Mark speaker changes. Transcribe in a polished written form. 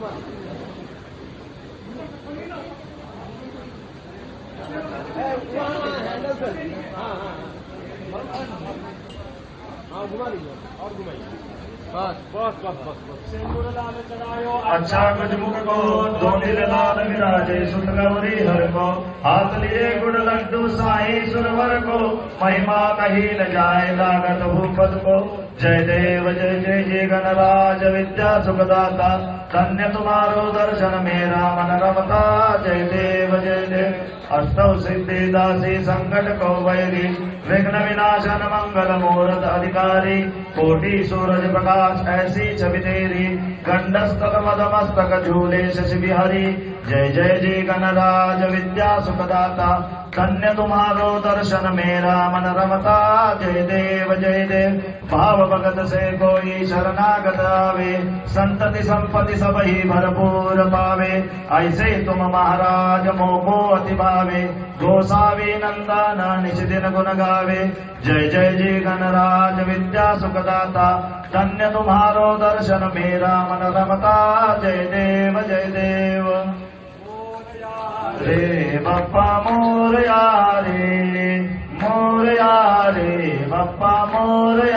Speaker 1: हाँ घुमा लीजिए और घुमाइए बस बस बस बस बस। अच्छा कुछ मुख को दो दिल लाल विराजे सुत गौरी हर को हाथ लिए गुड़ लड्डू साई सुरवर को महिमा कही न जाए लागत भूपत को। जय देव जय जय जय गणराज विद्या सुखदाता धन्य तुम्हारो दर्शन मेरा मन रमता। जय देव जय देव अष्टौ सिद्धि दासी संकट को वैरी विघ्न विनाशन मंगल मूर्त अधिकारी कोटि सूरज प्रकाश ऐसी छवि तेरी गंडस्तक मदमस्तक झूले शशि बिहारी। जय जय जय गणराज विद्या सुखदाता धन्य तुम्हारो दर्शन मेरा मन रमता। जय देव भाव भगत से कोई शरणागत आवे संतति संपत्ति सब ही भरपूर पावे। ऐसे तुम महाराज मोको अति भावे गोसावी नंदन निज दिन गुण गावे। जय जय जय गणराज विद्या सुखदाता धन्य तुम्हारो दर्शन मेरा मन रमता। जय देव रे बप्पा मोरया रे बप्पा मोरया।